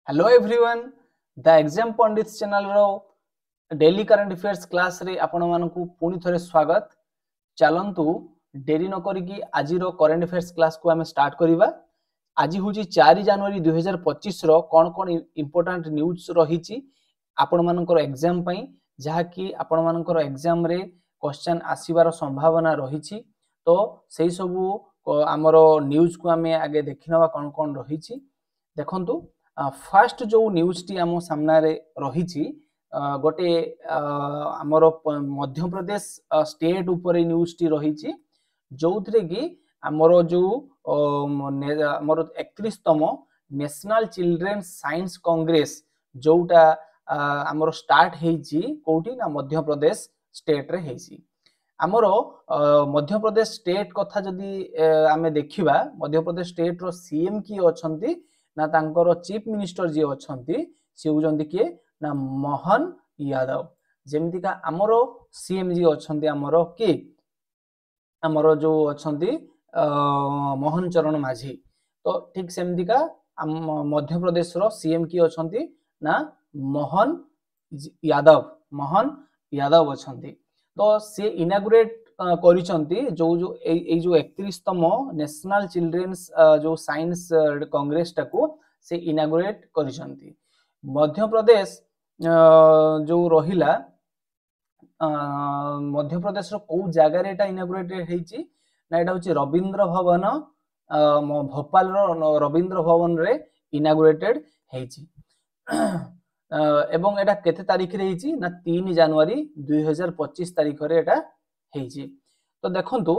Hello everyone the exam Pandit channel रो daily current affairs class रे आपण मानकु पुनी थरे स्वागत। चलंतु डेरी न करिकी आज रो करंट अफेयर्स क्लास को आमे स्टार्ट करिवा। आज होची 4 जनवरी 2025 रो कोन कोन इंपोर्टेंट न्यूज़ रहिची आपण मानकर एग्जाम पई, जहा कि आपण मानकर एग्जाम रे क्वेश्चन आसीबार संभावना रहिची। तो सेही सब हमरो न्यूज़ को आमे आगे देखिनवा कोन कोन रहिची। देखंतु फास्ट जो न्यूज टी आम सामना रे रही गोटे आमर मध्य प्रदेश स्टेट ऊपर न्यूज टी रही जो थे कि आमर जो आमर 31तम नेशनल चिल्ड्रेन साइंस कांग्रेस जोटा आमर स्टार्ट हेची कोठी ना मध्य प्रदेश स्टेट रे हेची। आमर मध्य प्रदेश स्टेट कथा जदि आमे देखिबा, मध्य प्रदेश स्टेट रो सीएम की अछंती ना तांकर चीफ मिनिस्टर जी अछंती सी होजंती किए ना मोहन यादव। जेमती का आमरो सीएम जी अछंती आमरो के आमरो जो अछंती मोहन चरण माझी। तो ठीक सेमती का मध्य प्रदेश रो सीएम की अछंती ना मोहन यादव अछंती। तो से इनागुरेट करिसंती जो जो ए जो 31तम नेशनल चिल्ड्रेन्स जो साइंस कांग्रेस टाको से इनागुरेट करिसंती। मध्य प्रदेश जो रहिला मध्य प्रदेश रो को जगह रे एटा इनागुरेट हेची ना एटा होची रविंद्र भवन, भोपाल रो रविंद्र भवन रे इनागुरेटेड हेची। एवं एटा केते तारिख रे हेची ना 3 जनवरी 2025 तारिख रे एटा हेची। तो देखंतु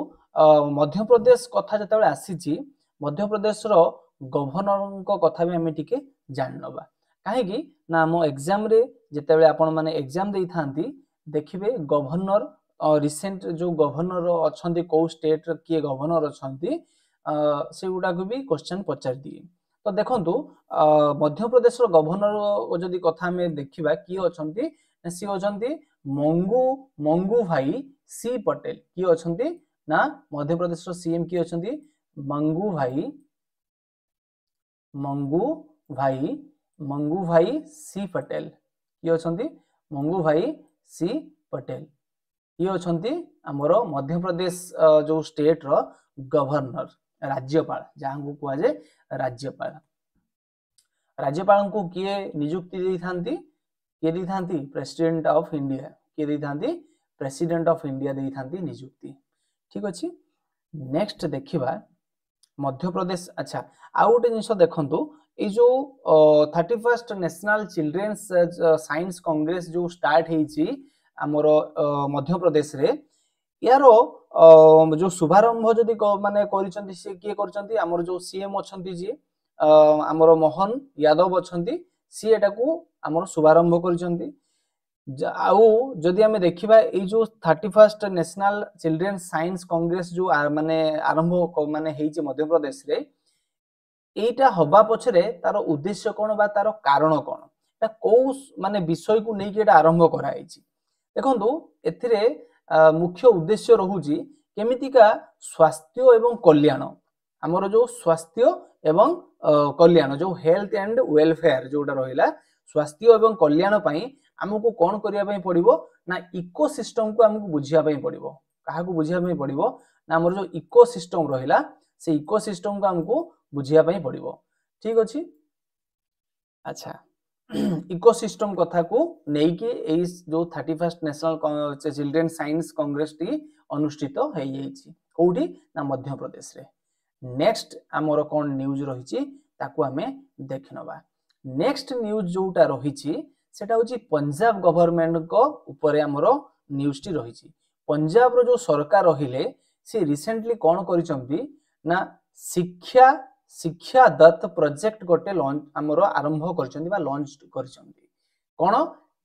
मध्य प्रदेश कथा जतबे आसीची, मध्य प्रदेश रो गवर्नर को कथा भी हमें टिके जान नबा। काहे कि ना हम एग्जाम रे जतबे आपण माने एग्जाम देई थांती देखिबे गवर्नर रिसेंट जो गवर्नर अछंती को स्टेट के गवर्नर अछंती से गुडा को भी क्वेश्चन पचार दिए। तो देखंतु मध्य प्रदेश रो गवर्नर जदी कथा में देखिबा की अछंती सी अछंती मंगू भाई सी पटेल। की अछंती ना मध्य प्रदेश रो सीएम की अछंती मंगू भाई सी पटेल। की अछंती मंगू भाई सी पटेल। ये अछंती हमरो मध्य प्रदेश जो स्टेट रो गवर्नर राज्यपाल जहां को कुआ जे राज्यपाल। राज्यपाल को किए नियुक्ति दै थांती, किए दै थांती प्रेसिडेंट ऑफ इंडिया। किए दै थांती प्रेसिडेंट ऑफ इंडिया दै थांती नियुक्ति। ठीक अछि। नेक्स्ट देखिबा मध्य प्रदेश। अच्छा आ गोटे जिंस देखंतु ए जो 31st national children's science Congress जो स्टार्ट हेची हमर मध्य प्रदेश रे, यारो जो शुभारंभ जदि माने करिसंती से किए करचंती हमर जो सीएम अछंती जी हमर मोहन यादव अछंती सी एटा को हमर शुभारंभ करिसंती। आउ जदि हमें देखिबा ए जो 31st national children science Congress जो माने आरंभ माने हेची मध्य प्रदेश रे, एटा हबा पछरे तार उद्देश्य कोन बा तार कारण कोन, एटा को माने विषय को नै कि एटा आरंभ करा हेची। देखंतु एथिरे मुख्य उद्देश्य रहुची केमितिका स्वास्थ्य एवं कल्याण। हमर जो स्वास्थ्य एवं कल्याण जो हेल्थ एंड वेलफेयर जोटा रहिला स्वास्थ्य एवं कल्याण पई हमको कोन करिया पई पड़िबो ना इकोसिस्टम को हमको बुझिया पई पड़िबो। काहा को बुझिया पई पड़िबो ना हमर जो इकोसिस्टम रहिला से इकोसिस्टम को हमको बुझिया पई पड़िबो। ठीक अछि। अच्छा इकोसिस्टम कथा को नहीं कि एई जो 31st national children science congress टी अनुष्ठित है येछि कोठी ना मध्य प्रदेश रे। नेक्स्ट हमर कोन न्यूज रहिछि ताकू हमें देखनबा। नेक्स्ट न्यूज जोटा रहिछि सेटा होछि पंजाब गवर्नमेंट को ऊपर हमर न्यूज टी रहिछि। पंजाब रो जो सरकार रहिले से रिसेंटली कोन करिसंती ना शिक्षा दत्त प्रोजेक्ट गोटे लॉन्च हमर आरंभ करचंती बा लॉन्च करचंती। कोन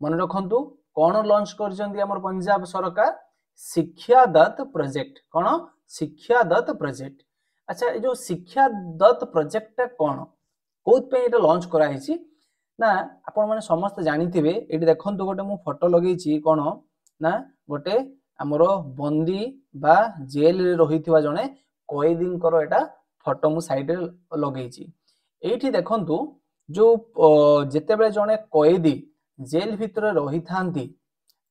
मन रखंतु कोन लॉन्च करचंती हमर पंजाब सरकार शिक्षा दत्त प्रोजेक्ट। कोन शिक्षा दत्त प्रोजेक्ट। अच्छा ए जो शिक्षा दत्त प्रोजेक्ट कोन कोत पे एटा लॉन्च करा हेची ना आपण माने समस्त जानिथिबे। एटी देखंतु गोटे मु फोटो लगेइची कोन ना गोटे हमरो बंदी बा जेल रे रहिथिबा जने कैदींकर एटा फोटो मु साइड रे लगेइची। एठी देखंतु जो जेतेबेले जने कैदी जेल भितर रही थांती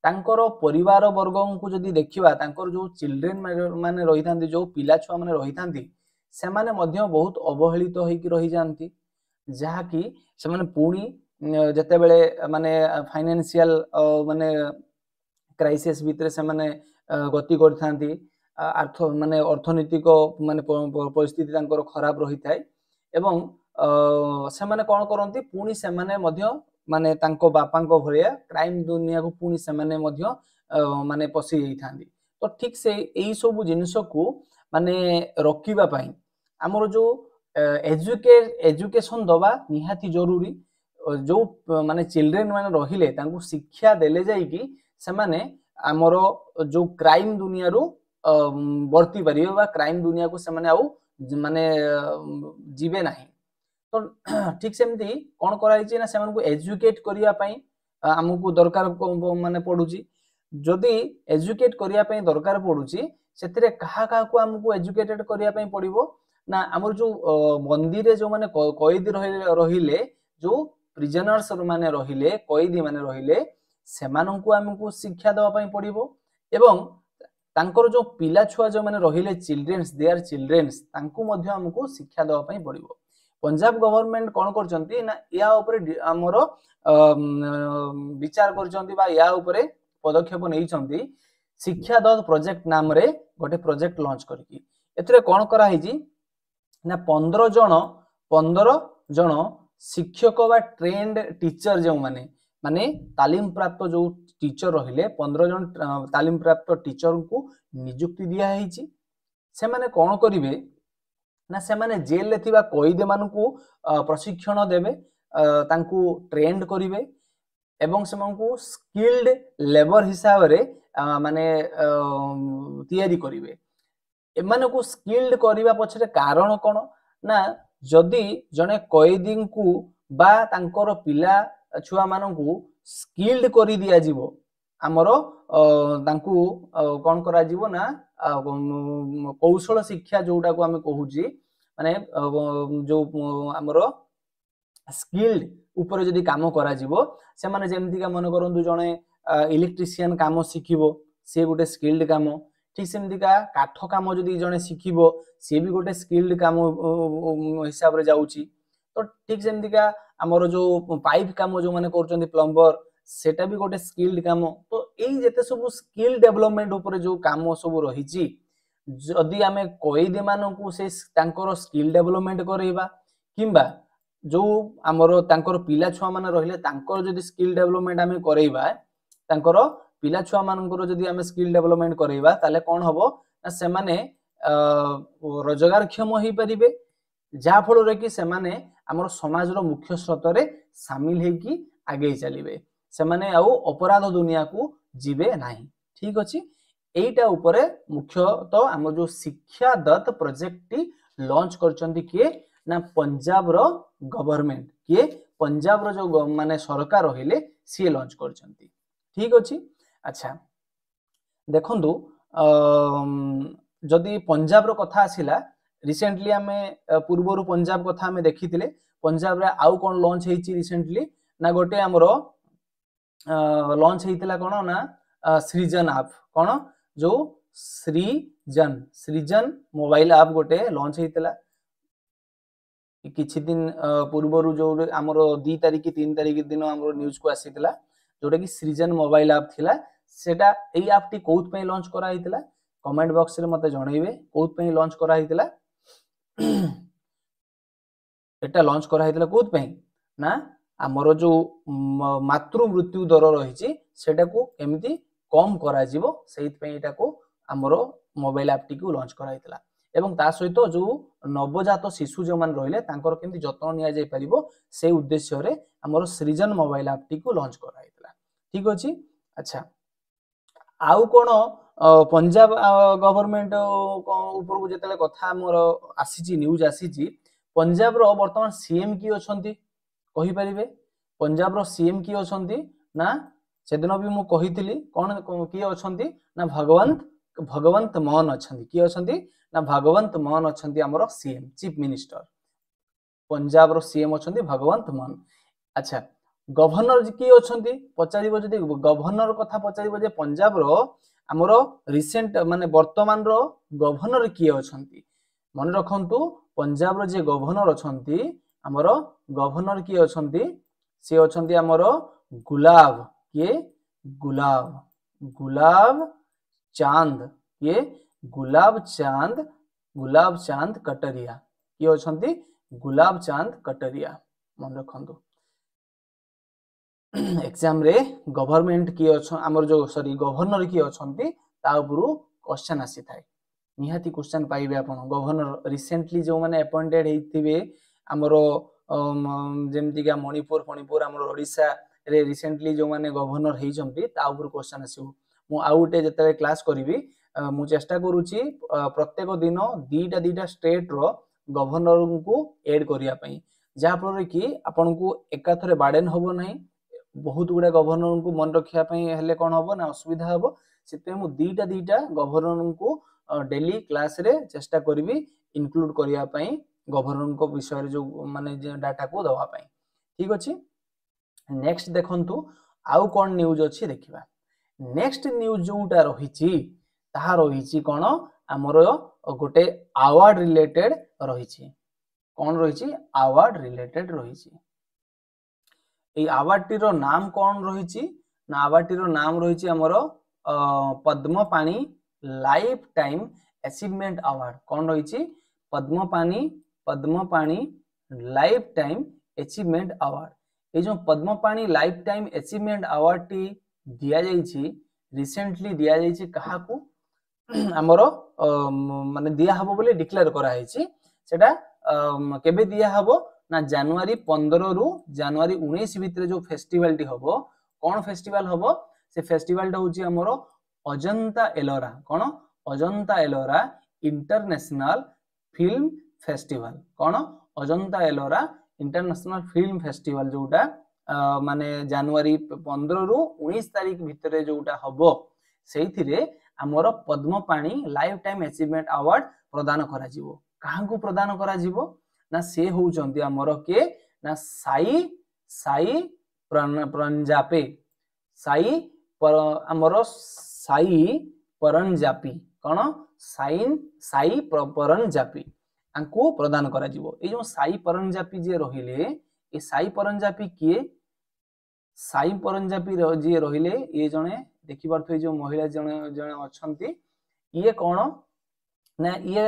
तांकर परिवार वर्ग को जदि देखिबा तांकर जो चिल्ड्रेन माने रही थांती जो पिला छुआ माने रही थांती से माने मध्य बहुत अवहेलित होइकी रही जानती जहा कि से माने पुणी जेतेबेले माने फाइनेंशियल माने क्राइसिस भितर से माने गति करथांती अर्थ माने अर्थनीतिक माने परिस्थिति तांकर खराब रही थाए एवं से माने कोन करंती पुणी से माने मध्य माने तांको बापांको भरिया क्राइम दुनिया को पुणी से माने मध्य माने पसी जाई थांती तो ठीक से एई सब जिनिस को माने रोकिबा पई हमर जो एजुकेशन दबा निहाती जरूरी जो माने चिल्ड्रेन माने रहिले तांको शिक्षा देले जाई कि से माने हमर जो क्राइम दुनिया रो वर्ती परिबे बा क्राइम दुनिया को से माने आउ माने जीवे नाही तो ठीक सेमती कौन कराई ना से एजुकेट करिया पई हमकु दरकार माने पडुची जदि एजुकेट करिया पई दरकार पडुची सेतिरे कहा कहा को हमकु एजुकेटेड करिया पई पडिबो ना हमर जो मंदिर जो माने कैदी रहिले जो प्रिजनर्स माने रहिले कैदी माने रहिले सेमानंकु हमकु शिक्षा देवा पई पडिबो एवं तांकर जो पिला छुआ जो माने रहिले चिल्ड्रेन्स दे आर चिल्ड्रेन्स तांकु मध्य हमकु शिक्षा देवा पई पडिबो पंजाब गवर्नमेंट कौन करचंती ना या ऊपर हमरो विचार करचंती बा या ऊपर पदक्षेप नैचंती शिक्षा दत्त प्रोजेक्ट नाम रे गोटे प्रोजेक्ट लॉन्च करकी एतरे कोन करा हिजी ना 15 जण शिक्षक बा ट्रेंड टीचर जो माने तालीम प्राप्त जो टीचर रहिले 15 जण तालीम प्राप्त टीचर को नियुक्ति दिया हिची से माने कोन करिवे ना से माने जेल ले थिबा कैदी मानकु प्रशिक्षण देबे तांकु ट्रेंड करिवे एवं सेमानकु स्किल्ड लेबर हिसाब रे माने तयारी करिवे एमानकु स्किल्ड करिवा पछरे कारण कोन ना जदि जने कैदी को बा तांकर पिला छुआ मानकु स्किल्ड करि दिया जिवो हमरो तांकु कोन करा जिवो ना कौशल शिक्षा जोटा को आमे कहूची माने जो हमरो स्किल्ड ऊपर जदि काम करा जिवो से माने जेमति का मन करंतु जणे इलेक्ट्रिशियन काम शिखिबो से गोटे स्किल्ड काम ठीक सेमति का काठ काम जदि जणे शिखिबो से भी गोटे स्किल्ड काम हिसाब रे जाउची तो ठीक सेमति का हमरो जो पाइप काम जो माने करचंती प्लम्बर सेटा भी गोटे स्किल्ड काम तो एई जेते सब स्किल डेवलपमेंट ऊपर जो काम सब रहिची जदि आमे कैदी मानकु से तांकर स्किल डेवलपमेंट करैबा किंबा जो हमरो तांकर पिला छुआ माने रहिले तांकर जदि स्किल डेवलपमेंट आमे करैबा तांकर पिला छुआ मानकर जदि आमे स्किल डेवलपमेंट करैबा ताले कोन हबो ना से माने रोजगार क्षम होई परिबे जा फल रे कि से माने हमर समाज रो मुख्य स्रोत रे शामिल हे कि आगे चलिबे से माने आउ अपराध दुनिया को जीवे नाही ठीक अछि एटा ऊपर मुख्यतः हम जो शिक्षा दत्त प्रोजेक्ट टी लॉन्च करचंती के ना पंजाब रो गवर्नमेंट के पंजाब रो जो माने सरकार रहिले सी लॉन्च करचंती ठीक अछि अच्छा देखंतु जदि पंजाब रो कथा आसिला रिसेंटली हमें पूर्वरु पंजाब कथा हमें देखिथिले पंजाब रे आउ कोन लॉन्च हेची रिसेंटली ना गोटे हमरो लॉन्च हेतिला कोन ना सृजन ऐप कोन जो सृजन मोबाइल ऐप गोटे लॉन्च हेतिला किछि दिन पूर्वरु जो हमरो 2 तारिख 3 तारिख दिन हमरो न्यूज को आसीतिला जोटा कि सृजन मोबाइल ऐप थिला सेटा एई ऐप टी कोउत पे लॉन्च करा हेतिला कमेंट बॉक्स रे मते जणाइबे कोउत पे लॉन्च करा हेतिला एटा लॉन्च करा हेतिला कोउत पे ना हमरो जो मातृ मृत्यु दर रहिछि सेटा को एमिति कम करा जिवो सेहित पे एटा को हमरो मोबाइल ऐप टी को लॉन्च करा हेतिला एवं ता सहित जो नवजात शिशु जो मान रहिले तांकर केमति जतन निया जाय परिबो से उद्देश्य रे हमरो सृजन मोबाइल ऐप टी को लॉन्च करा हेतिला ठीक अछि अच्छा आउ कोन पंजाब गवर्नमेंट ऊपर को जेतले कथा मोर आसीची न्यूज आसीची पंजाब रो वर्तमान सीएम की अछंती कहि परिबे पंजाब रो सीएम की अछंती ना सेदिन भी मु कहितली कोन की अछंती ना भगवंत मान अछंती की अछंती ना भगवंत मान अछंती हमरो सीएम चीफ मिनिस्टर पंजाब रो सीएम अछंती भगवंत मान। अच्छा गवर्नर किए अछंती पचारिबो जदि गवर्नर कथा पचारिबो जे पंजाब रो हमर रिसेंट माने वर्तमान रो गवर्नर किए अछंती मन रखंतु पंजाब रो जे गवर्नर अछंती हमर गवर्नर किए अछंती से अछंती हमर गुलाब किए गुलाब गुलाब चांद ये गुलाब चांद कटरिया किए अछंती गुलाब चांद कटरिया मन रखंतु एग्जाम रे गवर्नमेंट किए अछ हमर जो सॉरी गवर्नर किए अछंती ता उपरु क्वेश्चन आसी थाए निहाती क्वेश्चन पाइबे आपण गवर्नर रिसेंटली जो माने अपॉइंटेड हेथिबे हमरो जेमति का मणिपुर हमरो ओडिसा रे रिसेंटली जो माने गवर्नर हेचंती ता उपरु क्वेश्चन आसीबो मु आउटे जते क्लास करिवि मु चेष्टा करूची प्रत्येक दिन दीटा स्टेट रो गवर्नर को ऐड करिया पई जहा फल कि आपन को एकाथरे बार्डन होबो नाही बहुत गुडा गवर्नर को मन रखिया पई हेले कोन होबो ना असुविधा होबो सिते मु दीटा गवर्नर को डेली क्लास रे चेष्टा करिवि इंक्लूड करिया पई गवर्नर को विषय रे जो माने जे डाटा को दवा पई ठीक अछि नेक्स्ट देखंतु आउ कोन न्यूज अछि देखिबा नेक्स्ट न्यूज जोटा रहिछि ताहा रहिछि कोन हमर गोटे अवार्ड रिलेटेड रहिछि कोन रहिछि अवार्ड रिलेटेड रहिछि ए अवार्ड टी रो नाम कोन रहिछि ना अवार्ड टी रो नाम रहिछि हमर Padmapani life time achievement award कोन रहिछि Padmapani life time achievement award ए जो Padmapani life time achievement award टी दिया जाइछि रिसेंटली दिया जाइछि कहा को हमर माने दिया हबो बोले डिक्लेयर करा हैछि सेटा केबे दिया हबो ना जनवरी 15 रु जनवरी 19 भितरे जो फेस्टिवल टी हबो कोन फेस्टिवल हबो से फेस्टिवल टा होछि हमर अजंता एलोरा कोन Ajanta Ellora international film festival कोन Ajanta Ellora international film festival जोटा माने जनवरी 15 रु 19 तारिख भितरे जोटा हबो सेइथिरे हमर Padmapani life time achievement award प्रदान करा जिवो काहाकू प्रदान करा जिवो ना से होउचंती हमर के ना साई परंजापे हमर साई परंजापी कोन साई परंजापी आंकू प्रदान करा जिवो ए जो साई परंजापी जे रहिले ए साई परंजापी किए साई परंजापी जे रहिले ये जने देखि पारथि जो महिला जने अछंती ये कोन ना ये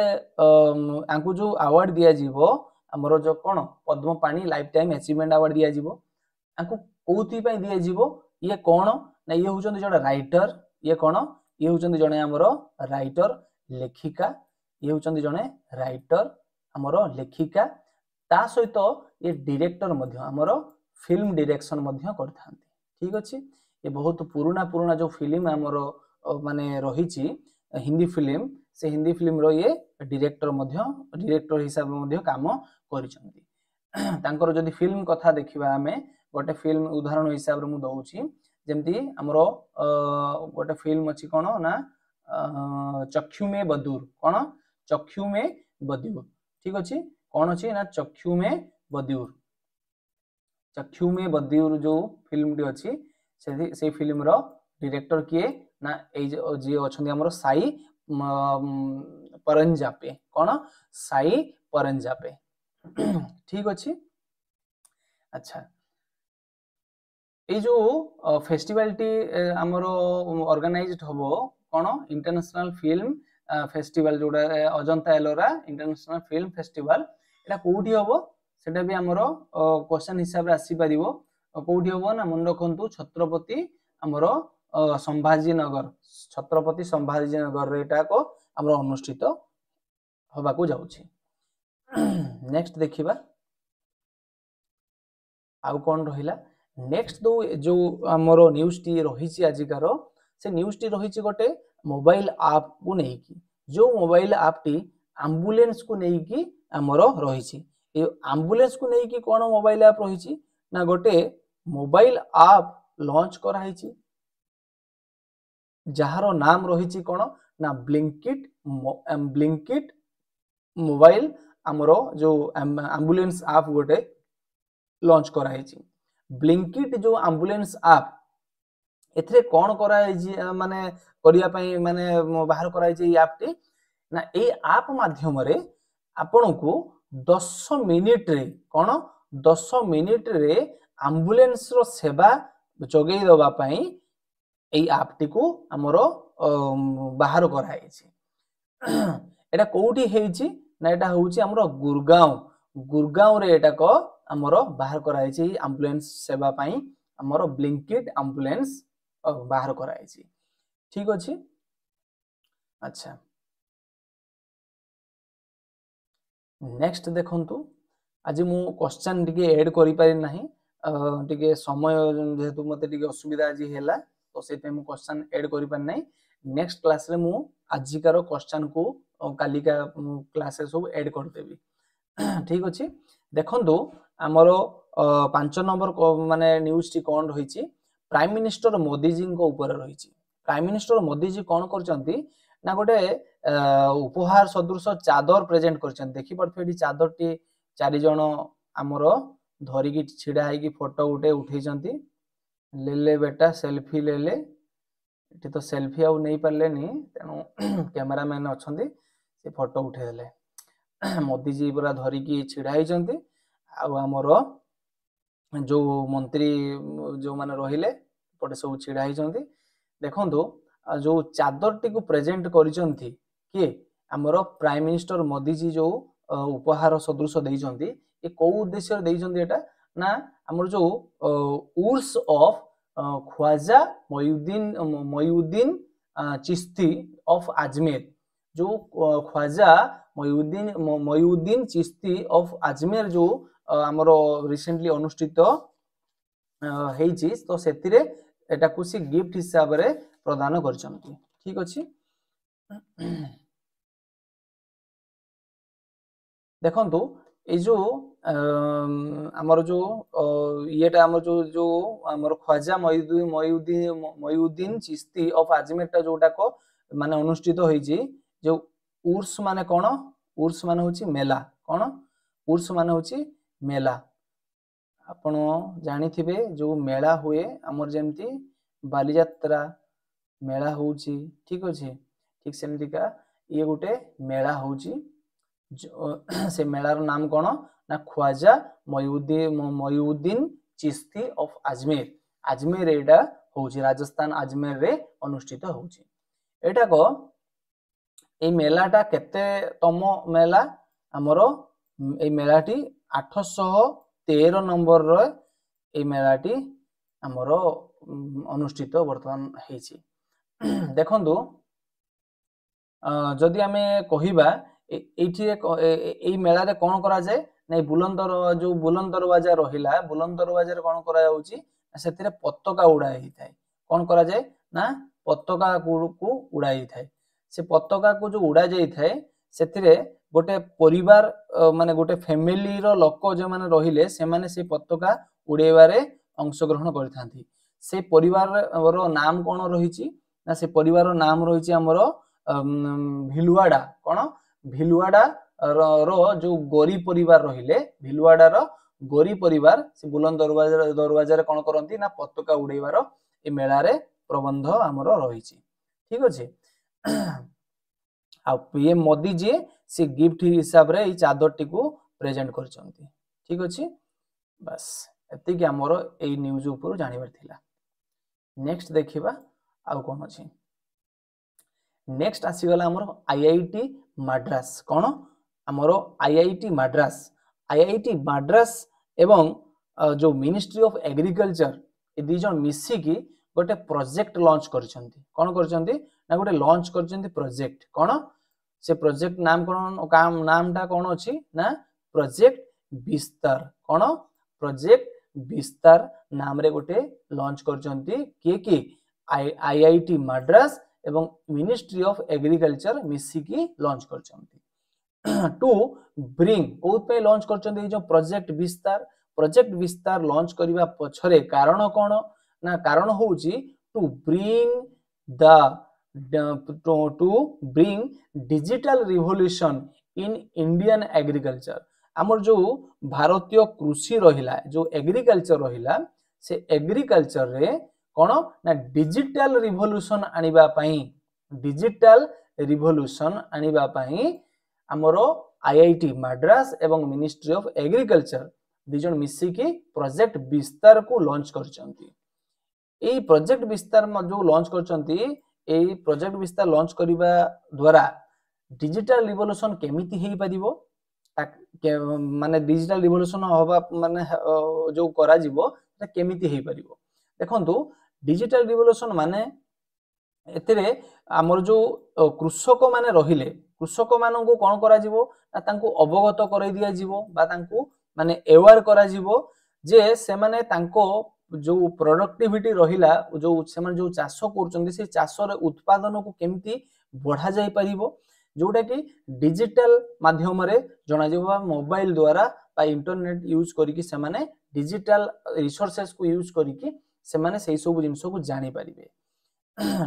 आंकू जो अवार्ड दिया जिवो हमरो जो कोन Padmapani life time achievement award दिया जिवो आंकू कोथि पई दिया जिवो ये कोन ना ये होचंती जडा राइटर ये कोन ये होचंती जने हमरो राइटर लेखिका ये होचंती जने राइटर हमरो लेखिका ता सहित ये डायरेक्टर मध्य हमरो फिल्म डायरेक्शन मध्य करथांती ठीक अछि ये बहुत पुराना जो फिल्म हमरो माने रहिछि हिंदी फिल्म से हिंदी फिल्म रो ये डायरेक्टर हिसाब मध्य काम करिसंती तांकर जदि फिल्म कथा देखिबा हमें गोटे फिल्म उदाहरण हिसाब रे मु दउछि जेमति हमरो गोटे फिल्म अछि कोन ना चक्षु में बदूर कोन चक्षु में बदूर ठीक अछि कोन अछि ना चक्षु में बदूर जो फिल्म टी अछि से फिल्म रो डायरेक्टर किए ना ए जे अछंती हमरो साई परंजापे कोन साई परंजापे ठीक अछि अच्छा ए जो फेस्टिवल टी हमरो ऑर्गेनाइज्ड होबो कोन इंटरनेशनल फिल्म फेस्टिवल जोडा Ajanta Ellora international film festival एटा कोठी होबो सेटा भी हमरो क्वेश्चन हिसाब रे आसी परिबो कोठी होबो ना मन रखंतु छत्रपति हमरो संभाजी नगर रेटा को हमरो अनुष्ठित होबा को जाउछि नेक्स्ट देखिबा आउ कोन रहिला नेक्स्ट जो हमरो न्यूज टी रहिछि आजिकारो से न्यूज टी रहिछि गोटे मोबाइल ऐप को नेकी जो मोबाइल ऐप टी एम्बुलेंस को नेकी हमरो रहिछि ए एम्बुलेंस को नेकी कोन मोबाइल ऐप रहिछि ना गोटे मोबाइल ऐप लॉन्च करा हिछि जहारो नाम रहिछि कोन ना ब्लिंकिट मोबाइल आमर जो एम्बुलेंस आप गोटे लॉन्च कराई ब्लिंकिट जो एम्बुलेंस आप एथरे कौन कराई माने करिया पई माने बाहर कराई ऐप टी ना ए ऐप माध्यम रे आपण को 10 मिनिट रे कौन 10 मिनिट रे एम्बुलेंस रो सेवा जोगई दबा पई ए ऐप टी को हमरो बाहर कराई एटा कोठी हेची ना एटा होची हमरो गुरगांव रे एटा को हमरो बाहर कराई एम्बुलेंस सेवा पई हमरो ब्लिंकिट एम्बुलेंस बाहर कराई ठीक अछि। अच्छा नेक्स्ट देखंतु आज मु क्वेश्चन टिके ऐड करि पारि नाही टिके समय जेहेतु मते टिके असुविधा आज हैला तो सेते मु क्वेश्चन ऐड करि पारि नाही नेक्स्ट क्लास रे मु आजिकार क्वेश्चन को कालिका क्लास रे सब ऐड कर देबी ठीक अछि। देखंतु हमरो 5 नंबर माने न्यूज टी कोन रहिछि प्राइम मिनिस्टर मोदी जी को ऊपर रहिछि प्राइम मिनिस्टर मोदी जी कोन करचंती ना गोटे उपहार सदृश चादर प्रेजेंट करचंती देखि परथि चादर टी 4 जण हमर धरिकी छिडा हैकी फोटो उठे उठेचंती ले ले बेटा सेल्फी ले ले एठी तो सेल्फी आउ नहीं पारलेनी तेनु कैमरामैन अछंती से फोटो उठे देले मोदी जी पूरा धरिकी छिडा हैचंती आ हमर जो मंत्री जो माने रहिले पटे सब छिडा हैचंती देखंतु जो चादर टी को प्रेजेंट करिसंती के हमरो प्राइम मिनिस्टर मोदी जी जो उपहार सदृश देइसंती ए को उद्देश्य देइसंती एटा ना हमर जो उर्स ऑफ ख्वाजा मोइनुद्दीन चिश्ती ऑफ अजमेर जो ख्वाजा मोइनुद्दीन चिश्ती ऑफ अजमेर जो हमरो रिसेंटली अनुष्ठित हेइची तो सेतिरे एटा कुसी गिफ्ट हिसाब रे प्रदान करचंती ठीक अछि। देखंतु ए जो हमर जो येटा हमर जो हमर ख्वाजा मोइनुद्दीन चिश्ती ऑफ अजमेर टा जोटा को माने अनुष्ठित होईची जो उर्स माने कोन उर्स माने होची मेला कोन उर्स माने होची मेला आपण जानी थिबे जो मेला हुए हमर जेमती बालीयात्रा मेला होची ठीक अछि ठीक सेमती का ये गोटे मेला होची से मेलार नाम कोन ना ख्वाजा मोइनुद्दीन चिश्ती ऑफ अजमेर एटा होची राजस्थान अजमेर रे अनुष्ठित होची एटा को ए मेलाटा केते तम मेला हमरो ए मेलाटी 813 नंबर रो ए मेलाटी हमरो अनुष्ठित वर्तमान हेची देखंतु जदि आमे कहिबा एठी ए मेला रे कोन करा जाय नै बुलंद दरवाजा रहिला बुलंद दरवाजा रे कोन करा जाउची सेतिरे पताका उड़ाई थाय कोन करा जाय ना पताका को उड़ाई थाय से पताका को जो उड़ा जाई थाय सेतिरे गोटे परिवार माने गोटे फैमिली रो लोक जे माने रहिले से माने से पताका उड़ेबारे अंशग्रहण करथांती से परिवार रो नाम कोन रहिची ना से परिवार रो नाम रहिची हमरो भिलवाड़ा कोन भिलवाड़ा रो जो गोरी परिवार रहिले भिलवाड़ा रो गोरी परिवार से बुलंद दरवाजा रे कोन करंती ना पताका उड़ेबारो ए मेला रे प्रबंध हमरो रहिची ठीक अछि। आ पीएम मोदी जी से गिफ्ट हिसाब रे ई चादर टी को प्रेजेंट करचंती ठीक अछि बस एति कि हमरो ए न्यूज ऊपर जानिबार थिला। नेक्स्ट देखिबा आ कोन अछि नेक्स्ट आसी गला हमरो आईआईटी मद्रास कोन हमरो आईआईटी मद्रास एवं जो मिनिस्ट्री ऑफ एग्रीकल्चर ए दी जन मिसी की गोटे प्रोजेक्ट लॉन्च करचंती कोन करचंती ना गोटे लॉन्च करचंती प्रोजेक्ट कोन से प्रोजेक्ट नाम कोन नामटा कोन अछि ना प्रोजेक्ट विस्तार कोन प्रोजेक्ट विस्तार नाम रे गोटे लॉन्च करचंती के आईआईटी मद्रास एवं मिनिस्ट्री ऑफ एग्रीकल्चर मिसी की लॉन्च करचंती टू ब्रिंग कोत पे लॉन्च करचंती जो प्रोजेक्ट विस्तार लॉन्च करिवा पछरे कारण कोन ना कारण होउची to bring digital revolution in Indian agriculture आमर जो भारतीय कृषि रहिला जो एग्रीकल्चर रहिला से एग्रीकल्चर रे कोन ना डिजिटल रिवोल्यूशन आनिबा पई डिजिटल रिवोल्यूशन आनिबा पई आमरो आईआईटी मद्रास एवं मिनिस्ट्री ऑफ एग्रीकल्चर दिजन मिसिकी प्रोजेक्ट विस्तार को लॉन्च करचंती एई प्रोजेक्ट विस्तार जो लॉन्च करचंती एई प्रोजेक्ट विस्तार लॉन्च करिबा द्वारा डिजिटल रिवोल्यूशन केमिति हेई परिबो माने डिजिटल रिवोल्यूशन होबा माने जो करा जीवो केमिति हेई परिबो देखंतु डिजिटल रिवोल्यूशन माने एतिरे हमर जो कृषक माने रहिले कृषक माननकु कोन करा जीवो तांको अवगत करै दिया जीवो बा तांको माने अवेयर करा जीवो जे से माने तांको जो प्रोडक्टिविटी रहिला जो से माने जो चाष करचंदी से चाष रे उत्पादन को केमिति बढ़ा जाय परिबो जोटा कि डिजिटल माध्यम रे जणा जीवो मोबाइल द्वारा बा इंटरनेट यूज करिकि से माने डिजिटल रिसोर्सेस को यूज करिकि से माने सेही सब जिंस को जानि परिबे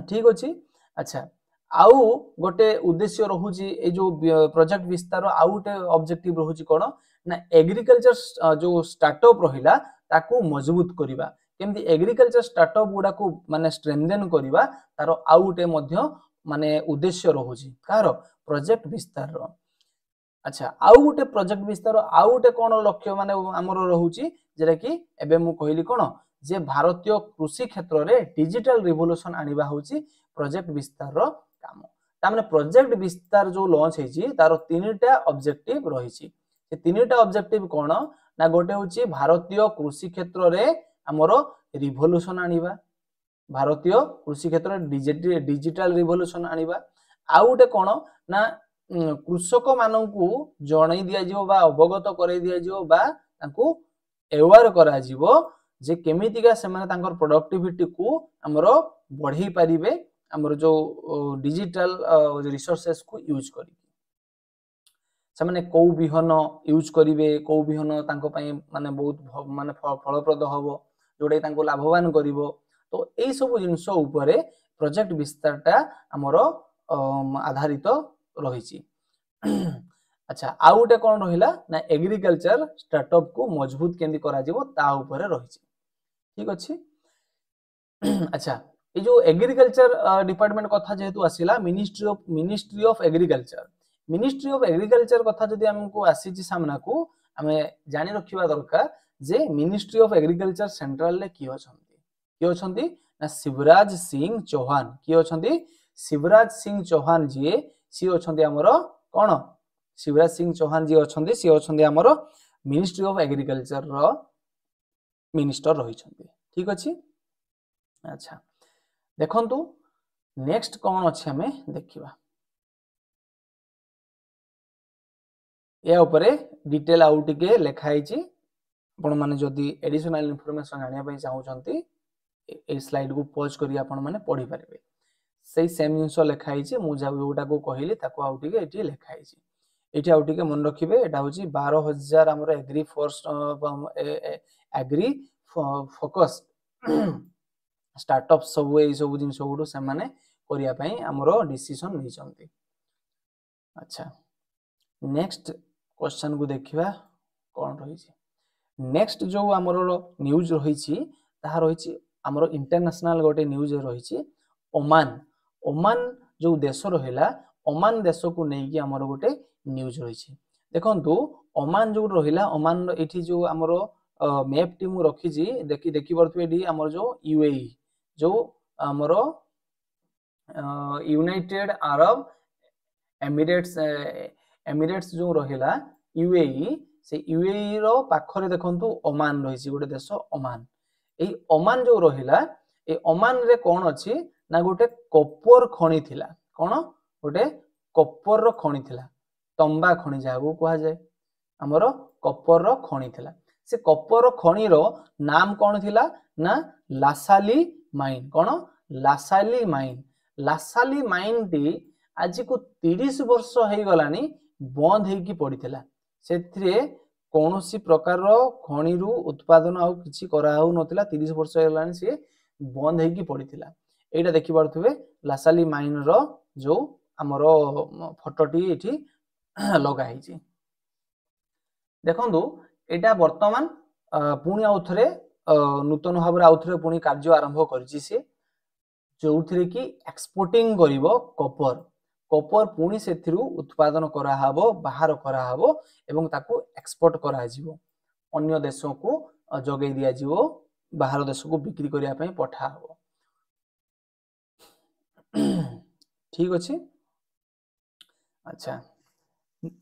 ठीक अछि अच्छा आउ गोटे उद्देश्य रहुची ए जो प्रोजेक्ट विस्तार आउ गोटे ऑब्जेक्टिव रहुची कोन ना एग्रीकल्चर जो स्टार्टअप रहिला ताकू मजबूत करिबा केमति एग्रीकल्चर स्टार्टअप गुडा को माने स्ट्रेंथन करिबा तारो आउ गोटे मध्य माने उद्देश्य रहुची कार प्रोजेक्ट विस्तार रो अच्छा आउ गोटे प्रोजेक्ट विस्तार आउ गोटे कोन लक्ष्य माने हमरो रहुची जेरा कि एबे मु कहली कोन जे भारतीय कृषि क्षेत्र रे डिजिटल रिवोल्यूशन आनिबा होची प्रोजेक्ट विस्तार रो काम तामने प्रोजेक्ट विस्तार जो लॉन्च हेची तारो तीनटा ऑब्जेक्टिव रहिची से तीनटा ऑब्जेक्टिव कोन ना गोटे होची भारतीय कृषि क्षेत्र रे हमरो रिवोल्यूशन आनिबा भारतीय कृषि क्षेत्र डिजिटल रिवोल्यूशन आनिबा आउ गोटे कोन ना कृषक माननकु जणै दिया जिवो बा अवगत करै दिया जिवो बा तांको अवेयर करा जिवो जे केमितिका से माने तांकर प्रोडक्टिविटी को हमरो बढ़ी परिबे हमरो जो डिजिटल रिसोर्सेस को यूज करी से माने को बिहन यूज करिवे को बिहन तांको पई माने बहुत माने फलप्रद होबो जोडे तांको लाभवान करिवो तो एई सब जिंस ऊपर प्रोजेक्ट विस्तारटा हमरो आधारित रहिछि अच्छा आउ गोटे कोन रहिला ना एग्रीकल्चर स्टार्टअप को मजबूत केंदी करा जिवो ता ऊपर रहिछि ठीक अछि अच्छा ये जो एग्रीकल्चर डिपार्टमेंट कथा जेहेतु आसिला मिनिस्ट्री ऑफ एग्रीकल्चर कथा जदि हमको आसीछि सामना को हमें जानि रखिबा दरकार जे मिनिस्ट्री ऑफ एग्रीकल्चर सेंट्रल ले की अछंती ना शिवराज सिंह चौहान की अछंती शिवराज सिंह चौहान जी सी अछंती हमरो कोन शिवराज सिंह चौहान जी अछंती सी अछंती हमरो मिनिस्ट्री ऑफ एग्रीकल्चर रो मिनिस्टर रही ठीक अच्छे अच्छा देखंतु नेक्स्ट कौन अच्छे हमें देखिबा या ऊपर डिटेल आउ टिके लिखाई आपण माने जदि एडिशनल इन्फॉर्मेशन जानिया पई चाहउचंती ए स्लाइड को पॉज करी आपण माने पढी पारिबे सेही सेम जिंस लिखाई मु जोटा को कहली ताको आउ टिके एठी लिखाई एठी आउ टिके मन रखिबे एटा होची 12000 हमर agri force agri focus startup सब ए सब जिन सब से माने करिया पई हमरो डिसीजन नै चंती अच्छा नेक्स्ट क्वेश्चन को देखिबा कोन रही छी नेक्स्ट जो हमरो न्यूज रही छी ताहा रही छी हमरो इंटरनेशनल गोटे न्यूज रही छी ओमान जो देश रहिला ओमान देश को नै कि हमरो गोटे न्यूज रही छी देखंतु ओमान जो रहिला ओमान एठी जो हमरो मैप टी मु रखी जी देखि परथुए डी हमर जो यूएई जो हमरो यूनाइटेड अरब एमिरेट्स जो रहिला यूएई से यूएई रो पाखरे देखंतु ओमान रही गोटे देश ओमान एई ओमान जो रहिला ए ओमान रे कोन अछि ना गोटे कॉपर खनि थिला कोन गोटे कॉपर रो खनि थिला तंबा खनि जागो कहा जाय हमरो कॉपर रो खनि थिला से कॉपर खनि रो नाम कोन थिला ना लासाली माइन कोन लासाली माइन टी आज को 30 वर्ष हे गलानी बंद हे की पड़िथिला सेथिरे कोनोसी प्रकार रो खनि रु उत्पादन आ किछि करा हो नथिला 30 वर्ष हे गलानी से बंद हे की पड़िथिला एटा देखि परथुबे लासाली माइन रो जो हमरो फोटोटी एठी लगाई। देखो एटा वर्तमान पुणी आउ थे नूतन भाव आउ थे पुणी कार्य आरंभ कर जो कि एक्सपोर्टिंग करिवो कॉपर कॉपर पुणी से उत्पादन कराहब बाहर कराहब एवं ताकू एक्सपोर्ट करा जिवो अन्य देश को जगै दिया जिवो बाहर देश को बिक्री करिया पई पठाहब। ठीक अच्छे। अच्छा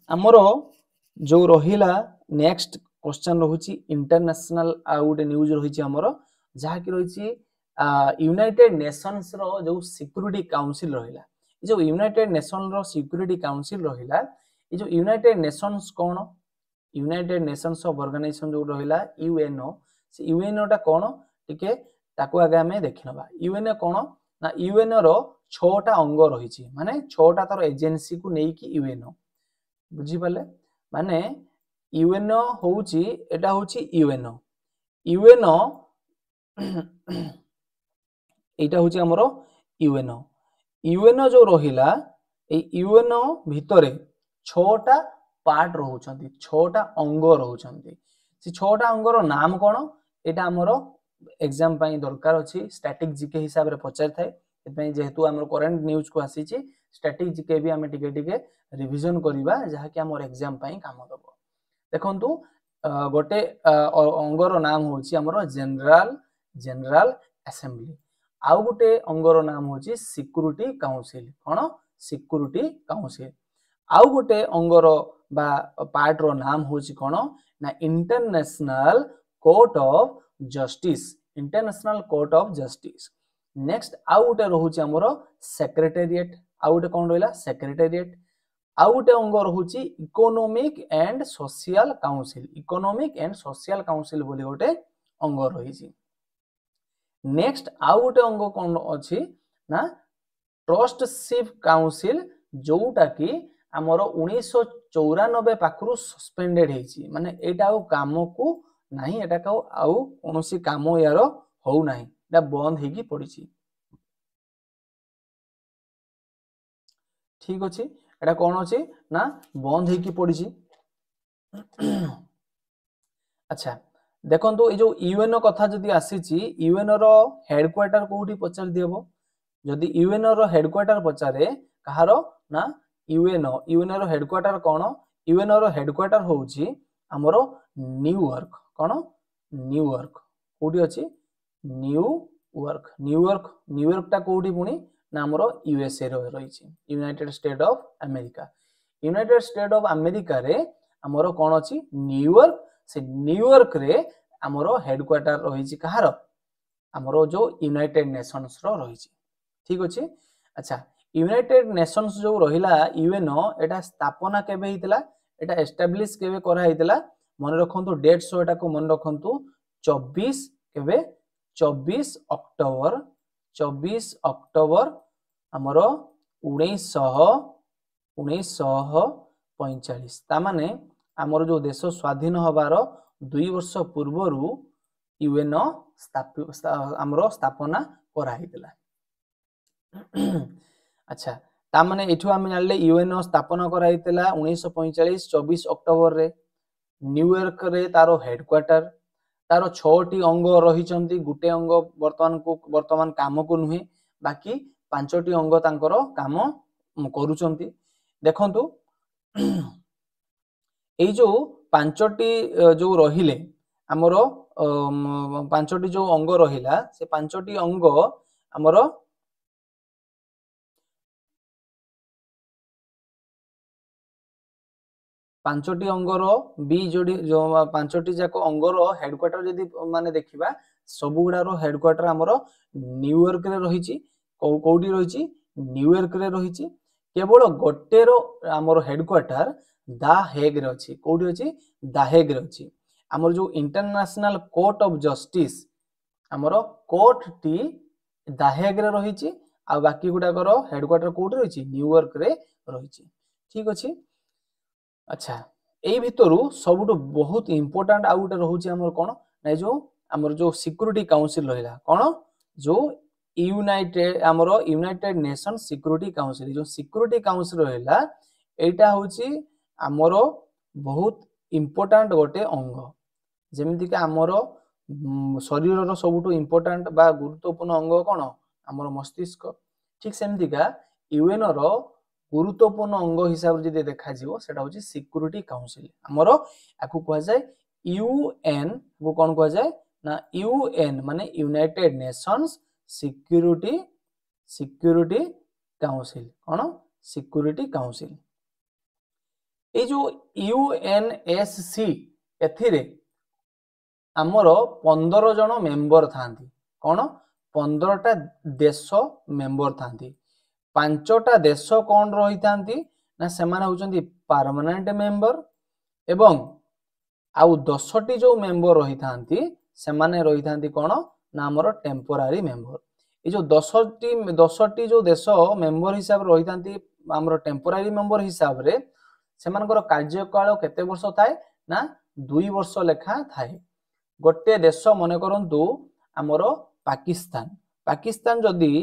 आमर जो रहिला नेक्स्ट क्वेश्चन रहुची इंटरनेशनल गोटे न्यूज रही आमर जहाँकि रही यूनाइटेड नेशंस रो जो सिक्योरिटी काउंसिल रहिला जो यूनाइटेड नेशन रो सिक्योरिटी काउंसिल रहिला ये जो यूनाइटेड नेशंस कौन यूनाइटेड नेशंस ऑफ ऑर्गेनाइजेशन जो रहिला यूएनओ से यूएनओ टा कौन टिके ताको आगे हमें देखिनबा। यूएनओ कौन ना यूएनओ रो 6टा अंग रही माने 6टा तार एजेंसी को नेकी यूएनओ बुझी पाले माने यूएनओ होउची एटा होउची यूएनओ यूएनओ एटा होउची हमरो यूएनओ यूएनओ जो रहिला ए यूएनओ भितरे 6टा पार्ट रहउछंती 6टा अंग रहउछंती से 6टा अंगर नाम कोन एटा हमरो एग्जाम पई दरकार अछि स्टैटिक जीके हिसाब रे पचार थाए एतपई जेहेतु हमर करंट न्यूज को आसी छि स्टैटिक जीके भी हमें टिके टिके रिवीजन करिबा जहा कि हमर एग्जाम पई काम दबो। देखंतु गोटे अंगर नाम होछि हमरो जनरल असेंबली आउ गोटे अंगर नाम होछि सिक्योरिटी काउंसिल कोन सिक्योरिटी काउंसिल आउ गोटे अंगर बा पार्ट रो नाम होछि कोन ना international court of justice international court of justice. Next आउ गोटे रहुछि हमरो सेक्रेटेरिएट आउ गोटे कोन रहला सेक्रेटेरिएट आउ गोटे अंग रहुछि economic and social council economic and social council बोली गोटे अंग रहिछि। नेक्स्ट आउ गोटे अंग कोन अछि ना ट्रस्टशिप काउंसिल जोटा कि हमरो 1994 पाखरु सस्पेंडेड हेछि माने एटा आउ काम को नाही एटा का आउ कोनोसी काम यारो हो नाही एटा बंद हेकी पड़िछि। ठीक अछि एटा कोन अछि ना बंद हेकी पड़िछि। अच्छा देखंतु ए जो यूएनओ कथा जदी आसीछि यूएनओ रो हेडक्वार्टर कोठी पचार दियबो जदी यूएनओ रो हेडक्वार्टर पचारे कहारो ना यूएनओ रो हेडक्वार्टर कोन यूएनओ रो हेडक्वार्टर होउछि हमरो न्यूयॉर्क कोन न्यूयॉर्क कोठी अछि न्यूयॉर्क टा कोठी पुनी ना हमरो यूएसए रो रहिछि यूनाइटेड स्टेट ऑफ अमेरिका रे हमरो कोन अछि न्यूयॉर्क से न्यूयॉर्क रे हमरो हेडक्वार्टर रहिछि कहारो हमरो जो यूनाइटेड नेशंस रो रहिछि। ठीक अछि। अच्छा यूनाइटेड नेशंस जो रहिला यूएनओ एटा स्थापना केबे हितला एटा एस्टैब्लिश केबे करा हितला मन रखंतु डेट सो एटा को मन रखंतु 24 अक्टोबर हमरो 1945 ता माने हमरो जो देश स्वाधीन हबार 2 वर्ष पूर्वरु यूएनओ हमरो स्थापना करा हितला। अच्छा ता माने एठु हम जानले यूएनओ स्थापना करा हितला 1945 24 अक्टोबर रे न्यूयॉर्क रे तारो हेडक्वार्टर तारो 6टी अंग रहिचंती गुटे अंग वर्तमान काम को नुहे बाकी 5टी अंग तांकर काम करूचंती। देखंतु ए जो 5टी जो रहिले हमरो 5टी जो अंग रहिला से 5टी अंग हमरो 5टी अंगर बी जोडी जो 5टी जाक अंगर हेडक्वार्टर जदी माने देखिबा सब गुडा रो हेडक्वार्टर हमरो न्यूयॉर्क रे रहिछि कोडी रहिछि न्यूयॉर्क रे रहिछि केवल गोटे रो हमरो हेडक्वार्टर दा हेग रे अछि कोडी अछि दा हेग रे अछि हमर जो इंटरनेशनल कोर्ट ऑफ जस्टिस हमरो कोर्ट टी दा हेग रे रहिछि आ बाकी गुडा करो हेडक्वार्टर कोडी रहिछि न्यूयॉर्क रे रहिछि। ठीक अछि। अच्छा एई भितरु सबुटो बहुत इंपोर्टेंट आ गुटे रहउछि हमर कोन नै जो हमर जो सिक्योरिटी काउंसिल रहिला कोन जो यूनाइटेड नेशन सिक्योरिटी काउंसिल जो सिक्योरिटी काउंसिल रहिला एटा होछि आमर बहुत इम्पोर्टाट गोटे अंग जमीक आमर शरीर सबुठ इम्पोर्टाट बा गुरुत्वपूर्ण अंग कौन आमर मस्तिष्क ठीक सेमतिका यूएन रो गुरुत्वपूर्ण अंग हिसाब से देखा सेटा हूँ सिक्यूरिटी काउंसिल आमर आपको कह जाए यूएन को कौन कह जाए ना यूएन माने यूनाइटेड नेशंस सिक्यूरिटी काउंसिल कौन सिक्यूरिटी काउंसिल ये जो यूएनएससी एथिरे आमर 15 जन मेंबर थांती कौन 15टा देश मेंबर थांती 5टा देश कौन रही थांती ना सेमाने होचंती परमानेंट मेंबर एवं आउ 10टी जो मेंबर रही थांती सेमाने रही थांती कौन ना आमर टेम्पोरारी मेंबर ये जो 10टी जो देश मेंबर हिसाब रही थांती आमर टेम्पोरारी मेंबर हिसाब रे सेमानकर कार्यकाल केते वर्ष थाए ना 2 वर्ष लेखा थाए गोटे देश मन करंतु आमर पाकिस्तान जदि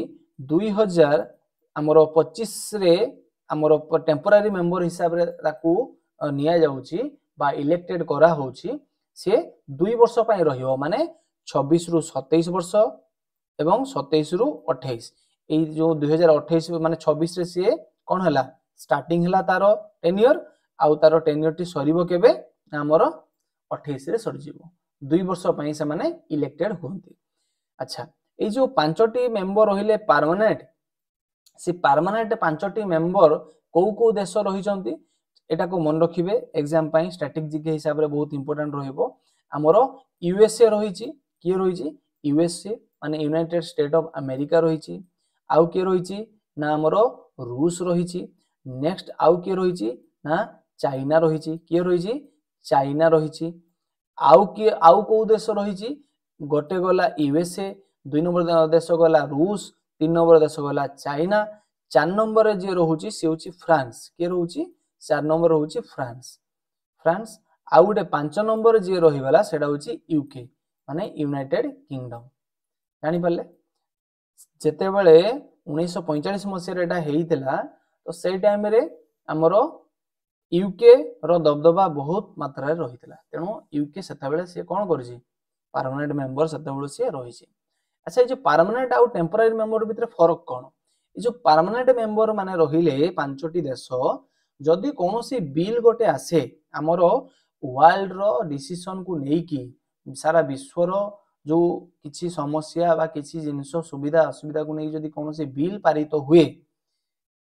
2000 आमर 25 रे आमर टेम्पोरारी मेंबर हिसाब रे ताकू निया जाउची बा इलेक्टेड करा होउची से 2 वर्ष पई रहियो माने 26 रु 27 वर्ष एवं 27 रु 28 ए जो 2028 माने 26 रे से कोन हला स्टार्टिंग हला तारो टेन्योर आउ तारो टेन्योर टी सरीबो केबे हमर 28 रे सर जीवो 2 वर्ष पई से माने इलेक्टेड होंती अच्छा ए जो 5टी मेंबर रहिले परमानेंट से परमानेंट 5टी मेंबर को देश रही चंती एटा को मन रखिबे एग्जाम पई स्ट्रैटेजी के हिसाब रे बहुत इंपोर्टेंट रहिबो हमरो यूएसए रहिची के रहिची यूएसए माने यूनाइटेड स्टेट ऑफ अमेरिका रहिची आउ के रहिची ना हमरो रूस रहिची नेक्स्ट आउ के रहिची ना चाइना रहिची के रहिची चाइना रहिची आउ को देश रहिची गोटे गला यूएसए 2 नंबर देश गला रूस 3 नंबर देश गला चाइना 4 नंबर जे रहुची से होची फ्रांस के रहुची 4 नंबर रहुची फ्रांस आउ गोटे 5 नंबर जे रही गला सेटा होची यूके माने यूनाइटेड किंगडम जानि परले जेते बेले 1945 मसिया एटा हेइतला तो से टाइम रे हमरो यूके रो दबदबा बहुत मात्रा रे रहितला तेनो यूके सेता बेले से कोन करजी परमानेंट मेंबर सेता बेले से रहिछि अच्छा ये जो परमानेंट आउ टेम्पोरारी मेंबर भीतर फरक कोन ये जो परमानेंट मेंबर माने रहिले 5टी देश जदि कोनोसी बिल गोटे आसे हमरो वर्ल्ड रो डिसीजन को नै की सारा विश्व रो जो किछि समस्या बा किछि जिंस सुविधा असुविधा को नै जदि कोनोसी बिल पारित हुए